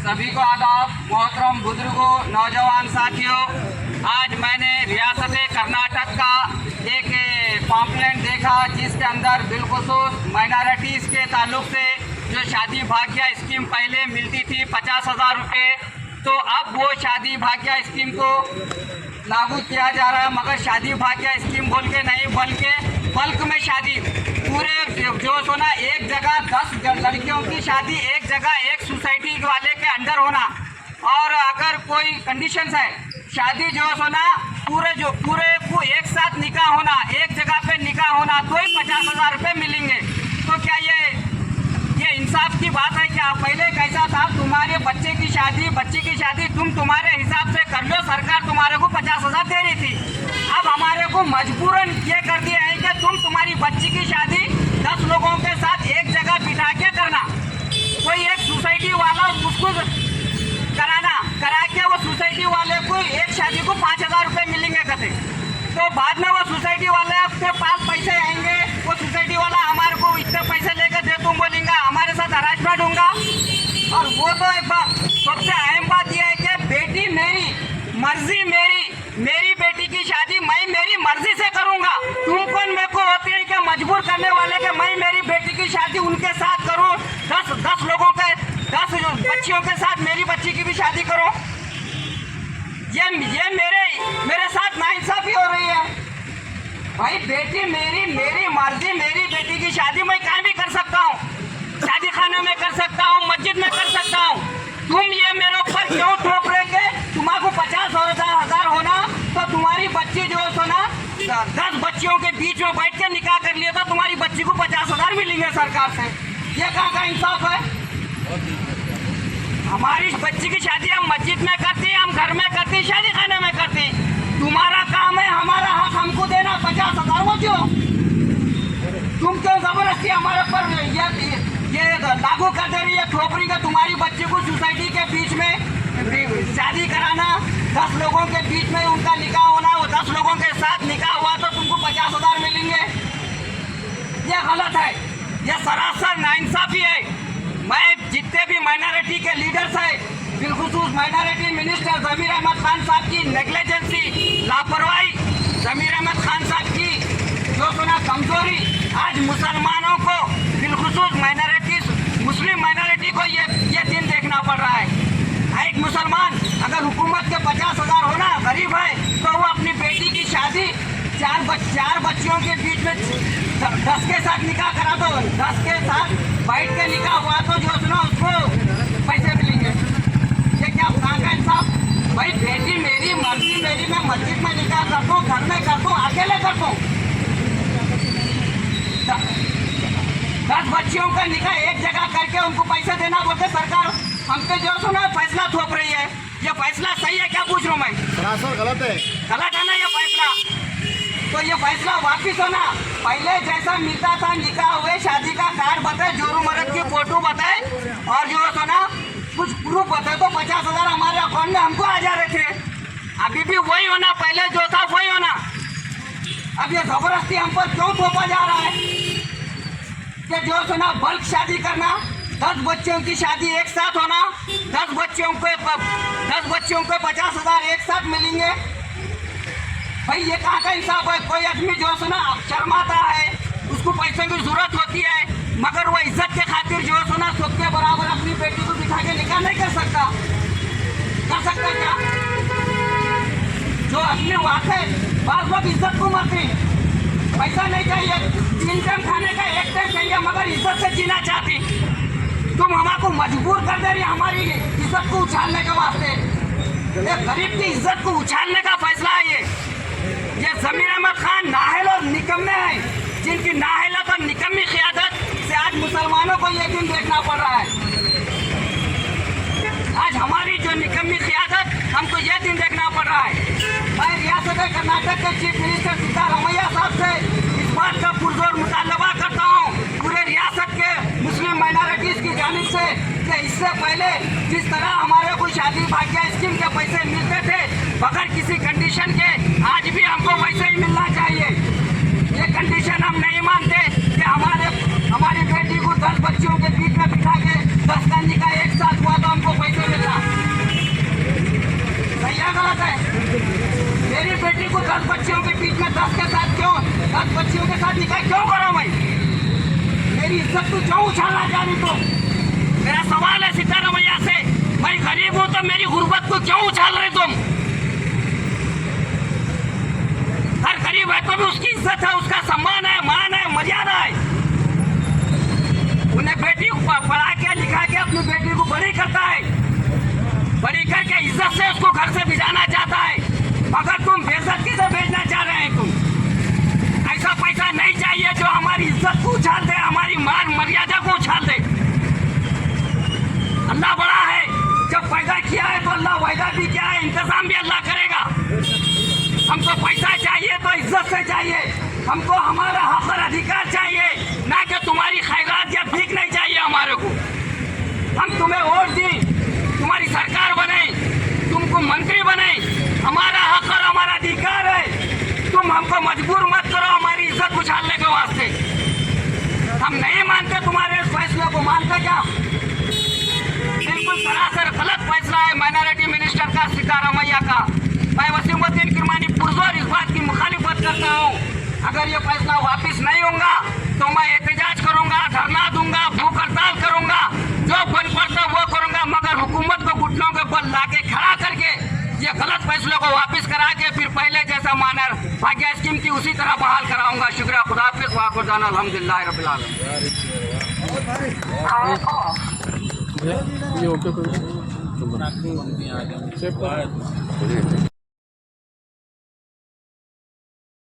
सभी को आदाब। मोहतरम बुजुर्गों, नौजवान साथियों, आज मैंने रियासत कर्नाटक का एक पॉम्पलेट देखा जिसके अंदर बिलखुसूस माइनॉरिटीज़ के ताल्लुक से जो शादी भाग्य स्कीम पहले मिलती थी 50,000 रुपये, तो अब वो शादी भाग्य स्कीम को लागू किया जा रहा है। मगर शादी भाग्य स्कीम बोल के नहीं, बल्कि बल्क में शादी, पूरे जो सोना एक जगह 10 लड़कियों की शादी एक जगह एक सोसाइटी वाले के अंडर होना, और अगर कोई कंडीशंस है शादी जो सोना पूरे को एक साथ निकाह होना, एक जगह पे निकाह होना, तो ही 50,000 रुपये मिलेंगे। तो क्या ये इंसाफ की बात है? क्या पहले कैसा था, तुम्हारे बच्चे की शादी तुम तुम्हारे हिसाब से कर लो, सरकार तुम्हारे को 50,000 दे रही थी। अब हमारे को मजबूरन ये कर दिया है कि तुम तुम्हारी बच्ची की शादी 10 लोगों के साथ एक जगह बिठा के करना। कोई एक सोसाइटी वाला उसको करा के वो सोसाइटी वाले को एक शादी को 5,000 रुपये मिलेंगे कहते, तो बाद में वो सोसाइटी वाले के पास पैसे आएंगे, वो सोसाइटी वाला हमारे को इतने पैसे लेकर दे, तुम बोलेंगे हमारे साथ हरासमेंट होगा। और वो तो एक बात, सबसे अहम बात यह है कि बेटी मेरी मर्जी, मेरी बेटी की शादी मैं मेरी मर्जी से करूंगा। तुम कौन मेरे को होती है कि मजबूर करने वाले के मैं मेरी बेटी की शादी उनके साथ करूं, 10 लोगों के 10 बच्चियों के साथ मेरी बच्ची की भी शादी करो। ये मेरे साथ नाइंसाफी हो रही है। भाई बेटी मेरी मर्जी, मेरी बेटी की शादी मैं कहीं भी कर सकता हूँ, शादी खाने में कर सकता हूँ, मस्जिद में कर सकता हूँ। तुम ये मेरे ऊपर क्यों थोप रहे के तुम्हारे 50,000 होना, तो तुम्हारी बच्ची जो है ना 10 बच्चियों के बीच में बैठ के निकाह कर लिया, तो तुम्हारी बच्ची को 50,000 मिलेंगे सरकार से। ये कहाँ का इंसाफ है? हमारी बच्ची की शादी हम मस्जिद में करती, हम घर में करती, शादी खाने में करती। तुम्हारा काम है हमारा हक हमको देना 50,000। वो क्यों तुम क्यों जबरदस्ती हमारे पर ये लागू कर दे रही है, थोप रही है? तुम्हारी बच्ची को सोसाइटी के बीच में शादी कराना, 10 लोगों के बीच में उनका निकाह होना, वो 10 लोगों के साथ निकाह हुआ तो तुमको 50,000 मिलेंगे। ये गलत है, ये सरासर नाइंसाफी है। मैं जितने भी माइनॉरिटी के लीडर्स हैं, बिलखुसूस माइनॉरिटी मिनिस्टर जमीर अहमद खान साहब की नेग्लिजेंसी, लापरवाही, जमीर अहमद खान साहब की जो सुना कमजोरी, आज मुसलमानों को बिलखुसूस मुस्लिम माइनॉरिटी को ये दिन देखना पड़ रहा है। एक मुसलमान अगर हुकूमत के 50,000 होना, गरीब है, तो वो अपनी बेटी की शादी 4 बच्चियों के बीच में 10 के साथ निकाह करा दो, 10 के साथ बैठ के निकाह हुआ तो जो सुना उसको पैसे मिलेंगे। ये क्या कहाँ का इंसाफ? भाई बेटी मेरी मर्जी, मैं मस्जिद में निकाह करता हूँ, घर में करता हूँ, अकेले करता हूँ। 10 बच्चियों का निकाह एक जगह करके उनको पैसे देना बोलते सरकार हम पे जो सुना फैसला थोप रही है। ये फैसला सही है क्या पूछ रहा हूँ मैं? सरासर गलत है ना ये फैसला। तो ये फैसला वापिस होना, पहले जैसा मिलता था निकाह हुए, शादी का कार्ड बताए, जोरू मर्द की फोटो बताए और जो सोना कुछ प्रूफ बताए, तो 50,000 हमारे अकाउंट में हमको आ जा रहे थे। अभी भी वही होना, पहले जो था वही होना। अब ये जबरदस्ती हम पर क्यों थोपा जा रहा है कि जो सोना बल्क शादी करना, 10 बच्चों की शादी एक साथ होना, 10 बच्चों को 50,000 एक साथ मिलेंगे। भाई ये कहाँ का इंसाफ है? कोई आदमी जो सुना शर्माता है, उसको पैसे की जरूरत होती है, मगर वो इज्जत के खातिर जो सुना सबके बराबर अपनी बेटी को बिठा के निकाह नहीं कर सकता क्या? जो अपने वाक़ई बात लोग इज्जत को मरते, पैसा नहीं चाहिए, 3 टाइम खाने का 1 टाइम चाहिए, मगर इज्जत से जीना चाहती। तुम हमारे मजबूर कर दे रही हमारी इज्जत को उछालने के वास्ते। ये गरीब की इज्जत को उछालने का फैसला है। ये जमीर अहमद खान नाहल और निकम्मे हैं, जिनकी नाहलत और निकम्मी क़ियादत से आज मुसलमानों को ये दिन देखना पड़ रहा है। आज हमारी जो निकम्मी क़ियादत, हमको ये दिन देखना पड़ रहा है। मैं रियासत कर्नाटक के चीफ मिनिस्टर सिद्धारमैया साहब से इस बात का पुरजोर मुतालबा करता हूँ पूरे रियासत के मुस्लिम माइनॉरिटीज़ की जानिब से कि इससे पहले जिस तरह हमारे को शादी भाग्य स्कीम के पैसे मिलते थे बगैर किसी कंडीशन के, आज भी हमको वैसे ही मिलना चाहिए। ये कंडीशन हम नहीं मानते कि हमारी बेटी को 10 बच्चियों के बीच में बिठा के 10 का निकाह एक साथ हुआ तो हमको पैसे मिलना को क्यों उछालना चाह रही तुम? मेरा सवाल है सिद्धारमैया से, मैं गरीब हूं तो मेरी गुर्बत को क्यों उछाल रहे तुम? हर गरीब है तो भी उसकी इज्जत है, उसका सम्मान है, मान है, मर्यादा है। उन्हें बेटी को पढ़ा के लिखा के अपनी बेटी को बड़ी करता है, बड़ी करके इज्जत से उसको घर से भिजाना चाहता है, मगर तुम बेइज्जती से भेजना चाह रहे हैं। तुम ऐसा पैसा नहीं चाहिए जो हमारी इज्जत को उछाल दे, हमारी मान मर्यादा को उछाल दे। अल्लाह बड़ा है, जब पैदा किया है तो अल्लाह वायदा भी किया है, इंतजाम भी अल्लाह करेगा। हमको पैसा चाहिए तो इज्जत से चाहिए, हमको हमारा हक और अधिकार चाहिए, ना कि तुम्हारी खैरात या भीख नहीं चाहिए हमारे को। हम तुम्हें वोट दी, तुम्हारी सरकार बने, तुमको मंत्री बने, हमारा हक और हमारा अधिकार है। तुम हमको मजबूर मत करो हमारी इज्जत उछालने के वास्ते। हम नहीं मानते तुम्हारे इस फैसले को, मानते क्या? बिल्कुल सरासर गलत फैसला है माइनॉरिटी मिनिस्टर का, सिद्धारमैया का। मैं वसीमुद्दीन किरमानी पुरजोर इस बात की मुखालिफत करता हूँ। अगर ये फैसला वापस नहीं होगा तो मैं एहतजाज करूंगा, धरना दूंगा, भूख हड़ताल करूंगा, जो बन पड़ता वो करूंगा, मगर हुकूमत को घुटनों के बल लाके खड़ा करके ये गलत फैसले को वापस करा के फिर पहले जैसा मानर भाग्य स्कीम की उसी तरह बहाल कराऊंगा। शुक्रिया, खुदाफिज, वाकुरदान अल्हम्दुलिल्लाह रब्बिल आलमीन। ये ओके